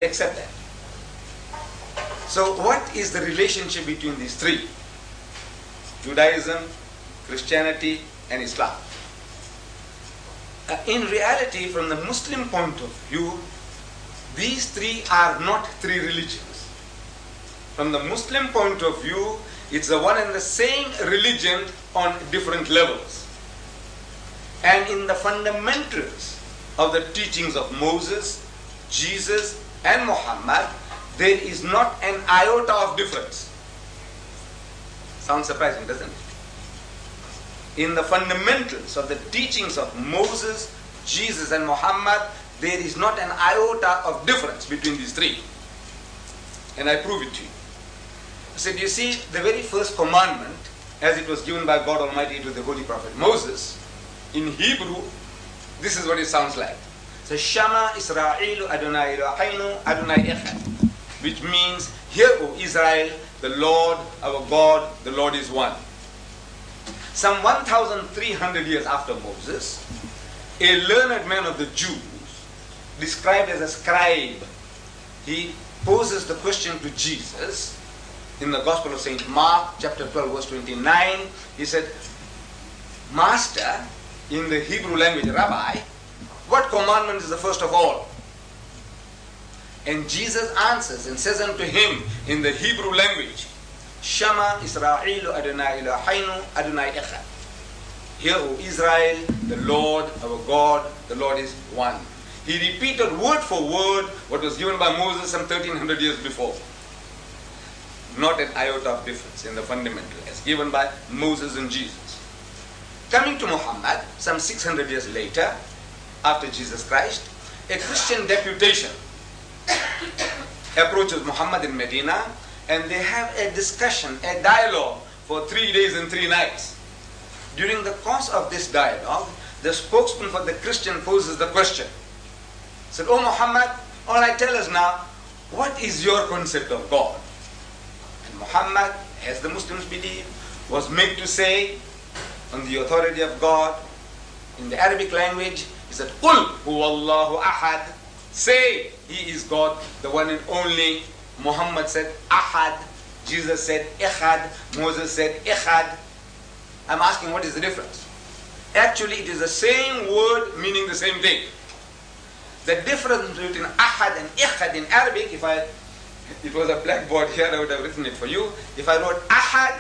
accept that. So what is the relationship between these three? Judaism, Christianity and Islam. In reality, from the Muslim point of view, these three are not three religions. From the Muslim point of view, it's the one and the same religion on different levels. And in the fundamentals of the teachings of Moses, Jesus and Muhammad, there is not an iota of difference. Sounds surprising, doesn't it? In the fundamentals of the teachings of Moses, Jesus and Muhammad, there is not an iota of difference between these three. And I prove it to you. So you see, the very first commandment, as it was given by God Almighty to the Holy Prophet Moses, in Hebrew, this is what it sounds like. So, Shama Israelu Adonai Eloheinu Adonai Echad, which means, hear, O Israel, the Lord, our God, the Lord is one. Some 1,300 years after Moses, a learned man of the Jews, described as a scribe, he poses the question to Jesus in the Gospel of St. Mark, chapter 12, verse 29. He said, Master, in the Hebrew language, Rabbi, what commandment is the first of all? And Jesus answers and says unto him in the Hebrew language, Shama Israelu Adonai Eloheinu Adonai Echad. Hear, O Israel, the Lord, our God, the Lord is one. He repeated word for word what was given by Moses some 1,300 years before. Not an iota of difference in the fundamental as given by Moses and Jesus. Coming to Muhammad, some 600 years later, after Jesus Christ, a Christian deputation approaches Muhammad in Medina, and they have a discussion, a dialogue for 3 days and 3 nights. During the course of this dialogue, the spokesman for the Christian poses the question. He said, "Oh Muhammad, all right, tell us now, what is your concept of God?" And Muhammad, as the Muslims believe, was made to say, on the authority of God, in the Arabic language, he said, "Qul huwallahu ahad." Say, He is God, the one and only. Muhammad said, Ahad. Jesus said, Echad. Moses said, Echad. I'm asking, what is the difference? Actually, it is the same word meaning the same thing. The difference between Ahad and Echad in Arabic, it was a blackboard here, I would have written it for you. If I wrote Ahad,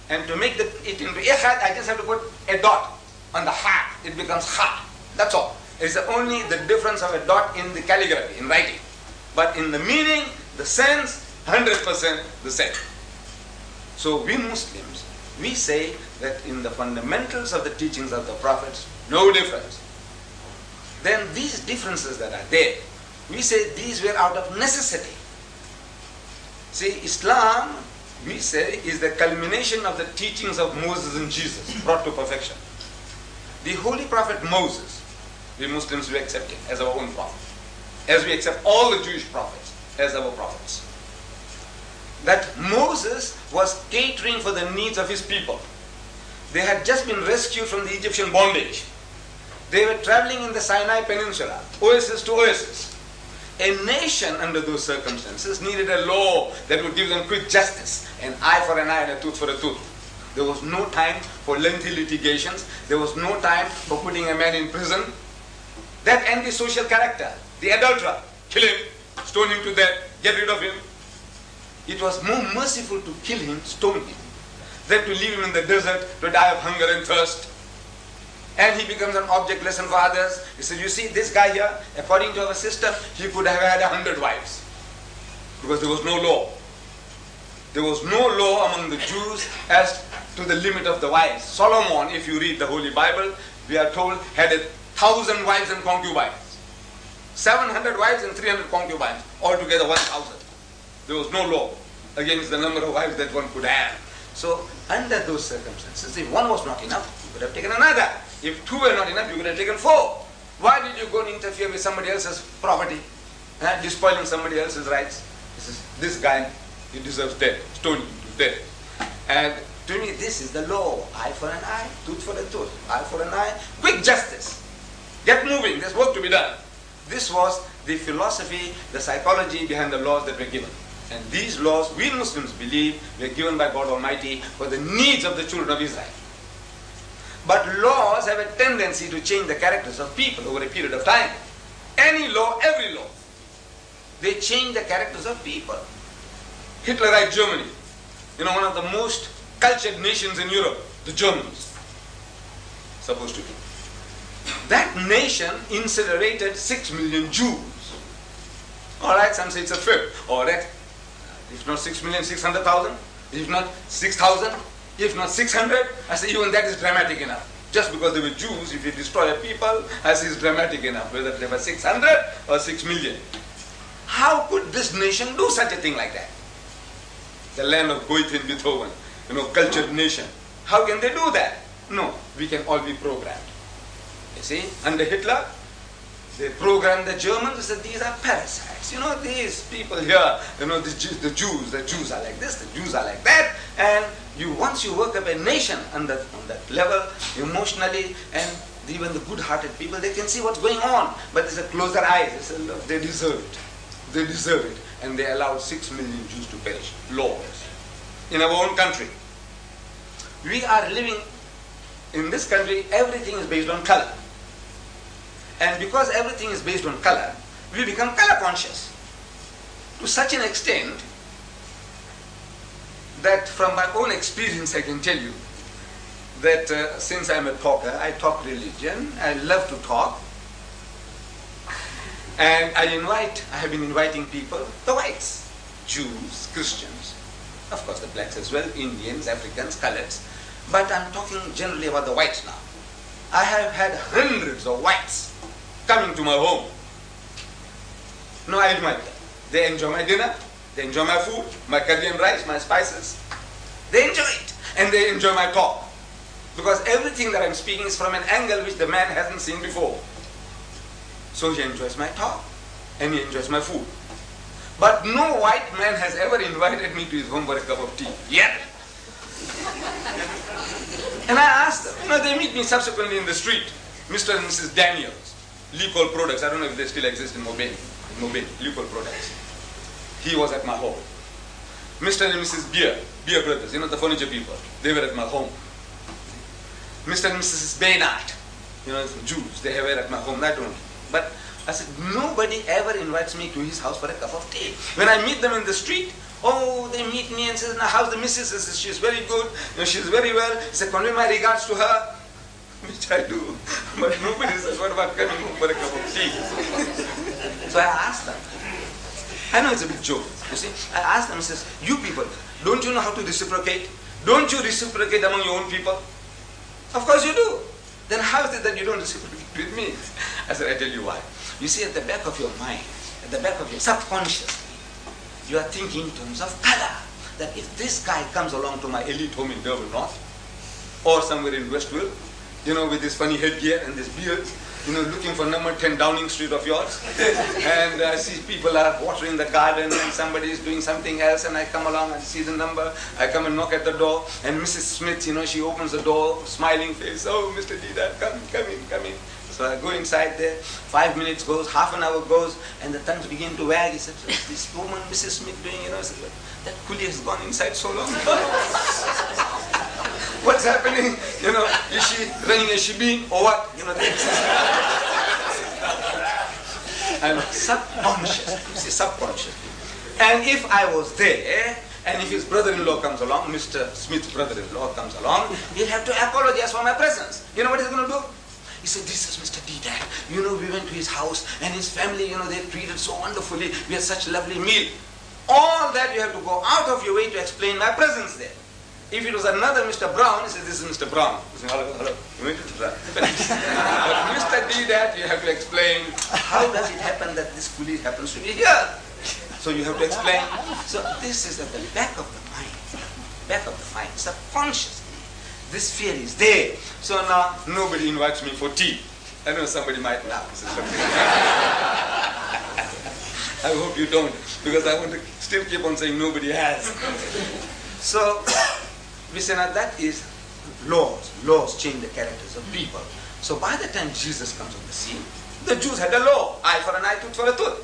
and to make it into Echad, I just have to put a dot on the Ha. It becomes Ha. That's all. It's only the difference of a dot in the calligraphy, in writing. But in the meaning, the sense, 100% the same. So we Muslims, we say that in the fundamentals of the teachings of the prophets, no difference. Then these differences that are there, we say these were out of necessity. See, Islam, we say, is the culmination of the teachings of Moses and Jesus, brought to perfection. The Holy Prophet Moses, we Muslims, we accept him as our own prophet, as we accept all the Jewish prophets as our prophets. That Moses was catering for the needs of his people. They had just been rescued from the Egyptian bondage. They were traveling in the Sinai Peninsula, oasis to oasis. A nation under those circumstances needed a law that would give them quick justice, an eye for an eye and a tooth for a tooth. There was no time for lengthy litigations. There was no time for putting a man in prison. That antisocial character, the adulterer, kill him, stone him to death, get rid of him. It was more merciful to kill him, stone him, than to leave him in the desert to die of hunger and thirst. And he becomes an object lesson for others. He said, you see, this guy here, according to our system, he could have had 100 wives. Because there was no law. There was no law among the Jews as to the limit of the wives. Solomon, if you read the Holy Bible, we are told, had 1,000 wives and concubines. 700 wives and 300 concubines. Altogether 1,000. There was no law against the number of wives that one could have. So, under those circumstances, if one was not enough, you could have taken another. If 2 were not enough, you could have taken 4. Why did you go and interfere with somebody else's property? Despoiling somebody else's rights? This guy, he deserves death. Stone him to death. And to me, this is the law. Eye for an eye, tooth for a tooth. Eye for an eye. Quick justice. Get moving. There's work to be done. This was the philosophy, the psychology behind the laws that were given. And these laws, we Muslims believe, were given by God Almighty for the needs of the children of Israel. But laws have a tendency to change the characters of people over a period of time. Any law, every law, they change the characters of people. Hitlerite Germany, one of the most cultured nations in Europe, the Germans, supposed to be. That nation incinerated 6 million Jews. Alright, some say it's a fifth. Alright, if not 6 million, 600,000. If not 6,000. If not 600. I say even that is dramatic enough. Just because they were Jews, if you destroy a people, I say it's dramatic enough. Whether they were 600 or 6 million. How could this nation do such a thing like that? The land of Goethe and Beethoven, cultured nation. How can they do that? No, we can all be programmed. You see, under Hitler, they programmed the Germans. They said these are parasites. These people here, the Jews are like this, the Jews are like that. And once you work up a nation on that level, emotionally, and even the good-hearted people, they can see what's going on. But they close their eyes. They say, look, they deserve it. They deserve it. And they allowed 6 million Jews to perish. Laws. In our own country. We are living in this country, everything is based on color. And because everything is based on color, we become color conscious. To such an extent that from my own experience I can tell you that since I'm a talker, I talk religion, I love to talk. And I have been inviting people, the whites, Jews, Christians, of course the blacks as well, Indians, Africans, coloreds. But I'm talking generally about the whites now. I have had hundreds of whites coming to my home. No, I invite them. They enjoy my dinner, they enjoy my food, my curry and rice, my spices. They enjoy it. And they enjoy my talk. Because everything that I'm speaking is from an angle which the man hasn't seen before. So he enjoys my talk. And he enjoys my food. But no white man has ever invited me to his home for a cup of tea. Yet. And I asked them, they meet me subsequently in the street. Mr. and Mrs. Daniels, Leopold Products. I don't know if they still exist in Mobile, Leopold Products. He was at my home. Mr. and Mrs. Beer Brothers, the furniture people. They were at my home. Mr. and Mrs. Baynard, Jews, they were at my home, that only. But I said, nobody ever invites me to his house for a cup of tea. When I meet them in the street, they meet me and say, now how's the missus? I said, she's very good, she's very well. He said, convey my regards to her. Which I do. But nobody says, what about coming home for a cup of tea? So I asked them. I know it's a big joke, you see. I asked them, I says, you people, don't you know how to reciprocate? Don't you reciprocate among your own people? Of course you do. Then how is it that you don't reciprocate with me? I said, I tell you why. You see, at the back of your mind, at the back of your subconscious, you are thinking in terms of color. That if this guy comes along to my elite home in Durban North, or somewhere in Westville, with this funny headgear and this beard, looking for number 10 Downing Street of yours, and I see people are watering the garden and somebody is doing something else, and I come along and see the number, I come and knock at the door, and Mrs. Smith, she opens the door, smiling face, oh, Mr. Deedat, come in. So I go inside there, 5 minutes goes, half an hour goes, and the tongues begin to wag. He said, what's this woman, Mrs. Smith, doing? I said, that coolie has gone inside so long. What's happening? Is she running a shebeen or what? I'm subconscious, subconscious. And if I was there, and if his brother-in-law comes along, Mr. Smith's brother-in-law comes along, he'll have to apologize for my presence. You know what he's going to do? He said, this is Mr. Deedat. We went to his house and his family, they treated so wonderfully. We had such a lovely meal. All that you have to go out of your way to explain my presence there. If it was another Mr. Brown, he said, this is Mr. Brown. He said, hello. But Mr. Deedat, you have to explain, how does it happen that this coolie happens to be here? So you have to explain. So this is at the back of the mind, subconsciously. This fear is there. So now nobody invites me for tea. I know somebody might laugh. I hope you don't, because I want to still keep on saying nobody has. So we say now that is laws. Laws change the characters of people. So by the time Jesus comes on the scene, The Jews had a law, eye for an eye, tooth for a tooth.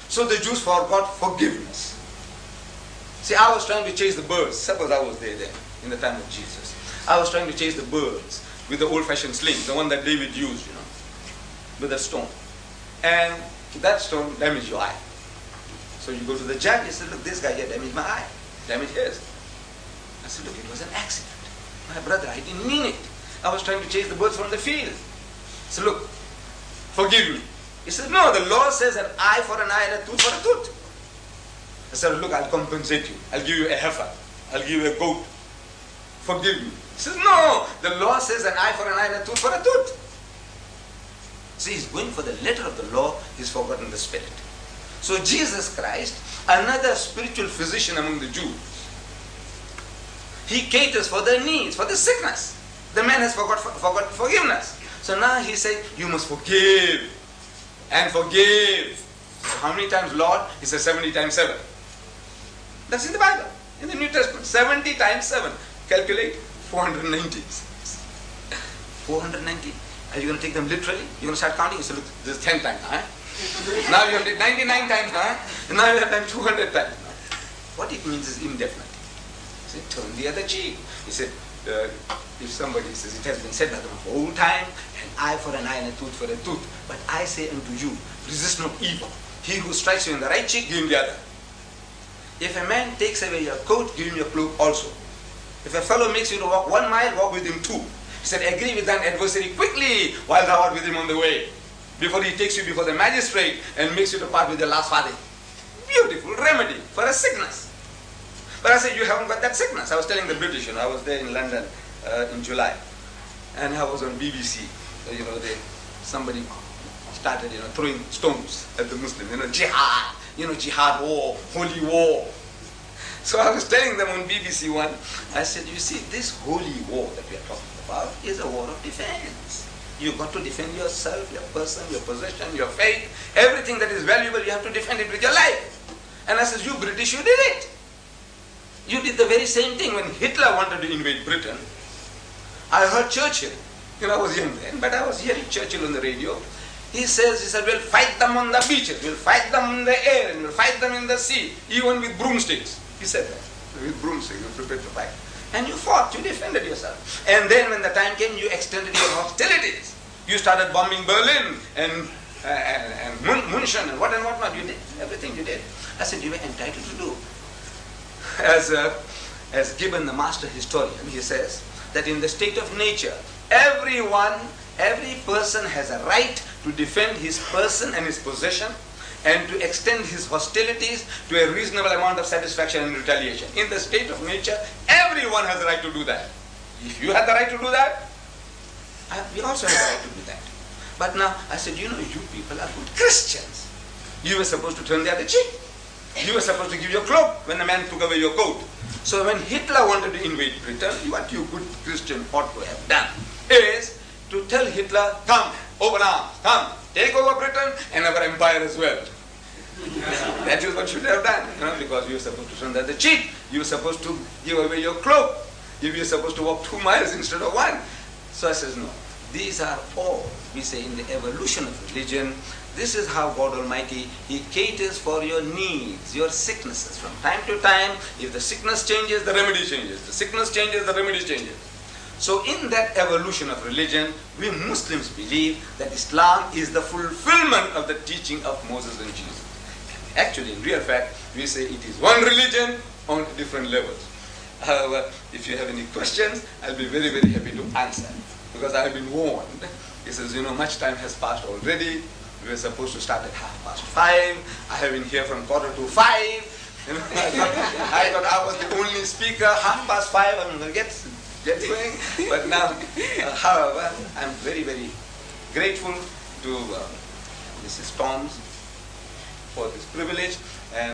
So the Jews forgot forgiveness. See, I was trying to chase the birds. Suppose I was there then, in the time of Jesus. I was trying to chase the birds with the old-fashioned sling, the one that David used, you know, with a stone. And that stone damaged your eye. So you go to the judge, he said, look, this guy here damaged my eye, damaged his. I said, look, it was an accident. My brother, I didn't mean it. I was trying to chase the birds from the field. I said, look, forgive me. He said, no, the law says an eye for an eye and a tooth for a tooth. I said, look, I'll compensate you. I'll give you a heifer. I'll give you a goat. Forgive me. He says, no, the law says an eye for an eye and a tooth for a tooth. See, he's going for the letter of the law, he's forgotten the spirit. So Jesus Christ, another spiritual physician among the Jews, he caters for their needs, for the sickness. The man has forgotten forgiveness. So now he said, you must forgive and forgive. How many times, Lord? He says 70 times 7. That's in the Bible, in the New Testament. 70 times 7. Calculate 490. 490. Are you going to take them literally? You're going to start counting? You say, look, this is 10 times. Huh? Now you have did 99 times. Huh? And now you have done 200 times. What it means is indefinite. He said, turn the other cheek. He said, if somebody says, it has been said that of old time, an eye for an eye and a tooth for a tooth. But I say unto you, resist not evil. He who strikes you in the right cheek, give him the other. If a man takes away your coat, give him your cloak also. If a fellow makes you to walk 1 mile, walk with him 2. He said, agree with thine adversary quickly while thou art with him on the way, before he takes you before the magistrate and makes you to part with your last farthing. Beautiful remedy for a sickness. But I said, you haven't got that sickness. I was telling the British, I was there in London in July, and I was on BBC. Somebody started, throwing stones at the Muslims. Jihad, jihad war, holy war. So I was telling them on BBC one, I said, you see, this holy war that we are talking about is a war of defense. You've got to defend yourself, your person, your possession, your faith, everything that is valuable, you have to defend it with your life. And I said, you British, you did it. You did the very same thing when Hitler wanted to invade Britain. I heard Churchill, I was young then, but I was hearing Churchill on the radio. He said, we'll fight them on the beaches, we'll fight them in the air, and we'll fight them in the sea, even with broomsticks. He said that, with broomsticks, you prepared to fight. And you fought, you defended yourself. And then when the time came, you extended your hostilities. You started bombing Berlin and München and what not. You did everything you did. I said, you were entitled to do. As Gibbon, the master historian, he says that in the state of nature, every person has a right to defend his person and his possession and to extend his hostilities to a reasonable amount of satisfaction and retaliation. In the state of nature, everyone has a right to do that. If you had the right to do that, we also have the right to do that. But now, I said, you people are good Christians. You were supposed to turn the other cheek. You were supposed to give your cloak when the man took away your coat. So when Hitler wanted to invade Britain, what you good Christian ought to have done is to tell Hitler, come, open arms, come, take over Britain and our empire as well. That is what you should have done, because you were supposed to turn the other cheek. You were supposed to give away your cloak. You were supposed to walk 2 miles instead of 1. So I says, no, these are all, we say, in the evolution of religion. This is how God Almighty, He caters for your needs, your sicknesses. From time to time, if the sickness changes, the remedy changes. The sickness changes, the remedy changes. So in that evolution of religion, we Muslims believe that Islam is the fulfillment of the teaching of Moses and Jesus. Actually, in real fact, we say it is one religion on different levels. However, if you have any questions, I'll be very, very happy to answer. Because I have been warned. He says, much time has passed already. We were supposed to start at 5:30. I have been here from 4:45. I thought I was the only speaker. 5:30, I'm going to get going. But now, however, I'm very, very grateful to Mrs. Toms for this privilege. And